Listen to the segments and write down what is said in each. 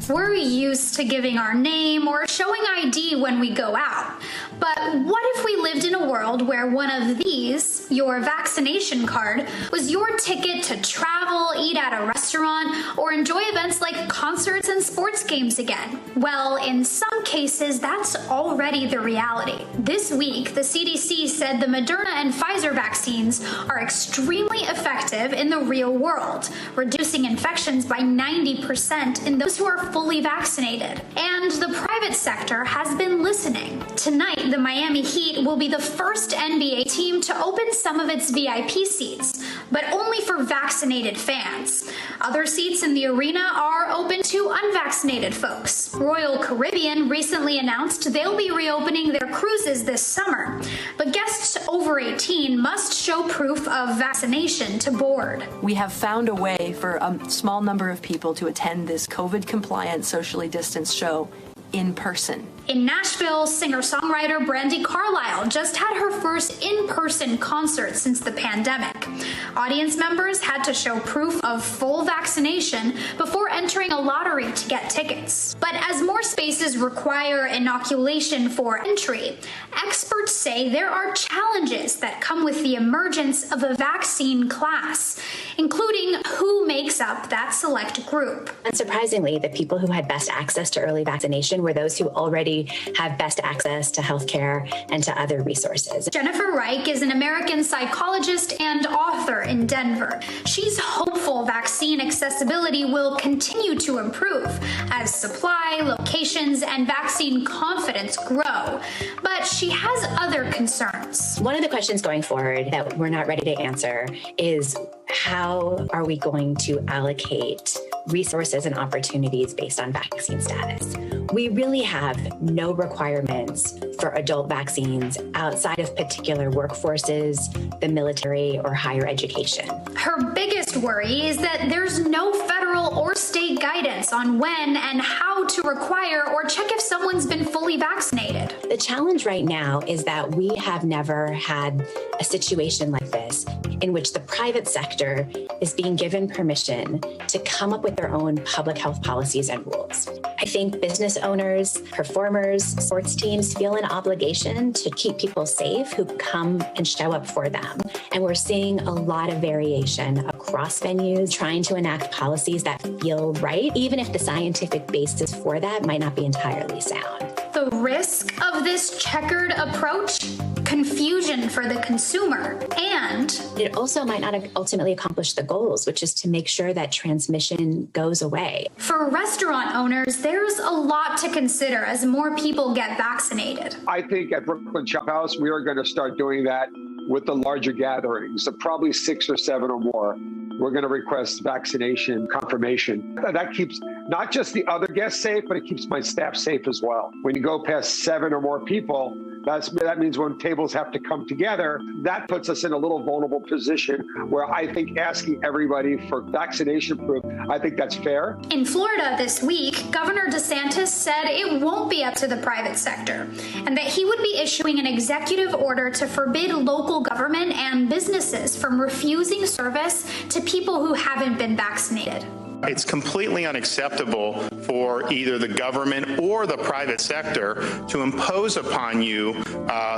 We're used to giving our name or showing ID when we go out. But what if we lived in a world where one of these, your vaccination card, was your ticket to travel, eat at a restaurant, or enjoy events like concerts and sports games again? Well, in some cases, that's already the reality. This week, the CDC said the Moderna and Pfizer vaccines are extremely effective in the real world, reducing infections by 90% in those who are fully vaccinated. And the private sector has been listening. Tonight, the Miami Heat will be the first NBA team to open some of its VIP seats, but only for vaccinated fans. Other seats in the arena are open to unvaccinated folks. Royal Caribbean recently announced they'll be reopening their cruises this summer, but guests over 18 must show proof of vaccination to board. We have found a way for a small number of people to attend this COVID-compliant, socially distanced show in person. In Nashville, singer-songwriter Brandi Carlile just had her first in-person concert since the pandemic. Audience members had to show proof of full vaccination before entering a lottery to get tickets. But as more spaces require inoculation for entry, experts say there are challenges that come with the emergence of a vaccine class, including who makes up that select group. Unsurprisingly, the people who had best access to early vaccination were those who already have best access to healthcare and to other resources. Jennifer Reich is an American psychologist and author in Denver. She's hopeful vaccine accessibility will continue to improve as supply, locations, and vaccine confidence grow. But she has other concerns. One of the questions going forward that we're not ready to answer is how are we going to allocate resources and opportunities based on vaccine status? We really have no requirements for adult vaccines outside of particular workforces, the military, or higher education. Her biggest worry is that there's no federal or state guidance on when and how to require or check if someone's been fully vaccinated. The challenge right now is that we have never had a situation like this in which the private sector is being given permission to come up with their own public health policies and rules. I think business owners, performers, sports teams feel an obligation to keep people safe who come and show up for them. And we're seeing a lot of variation across venues, trying to enact policies that feel right, even if the scientific basis for that might not be entirely sound. The risk of this checkered approach? Confusion for the consumer, and it also might not ultimately accomplish the goals, which is to make sure that transmission goes away. For restaurant owners, there's a lot to consider as more people get vaccinated. I think at Brooklyn Chop House, we are going to start doing that with the larger gatherings, so probably 6 or 7 or more. We're going to request vaccination confirmation. That keeps not just the other guests safe, but it keeps my staff safe as well. When you go past 7 or more people, that means when tables have to come together, that puts us in a little vulnerable position where I think asking everybody for vaccination proof, I think that's fair. In Florida this week, Governor DeSantis said it won't be up to the private sector and that he would be issuing an executive order to forbid local government and businesses from refusing service to people who haven't been vaccinated. It's completely unacceptable for either the government or the private sector to impose upon you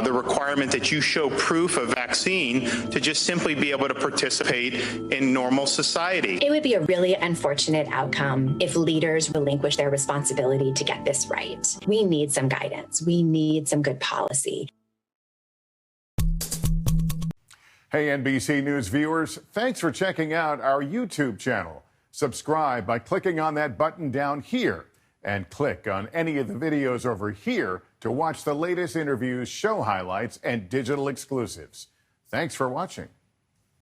the requirement that you show proof of vaccine to just simply be able to participate in normal society. It would be a really unfortunate outcome if leaders relinquish their responsibility to get this right. We need some guidance. We need some good policy. Hey, NBC News viewers, thanks for checking out our YouTube channel. Subscribe by clicking on that button down here and click on any of the videos over here to watch the latest interviews, show highlights, and digital exclusives. Thanks for watching.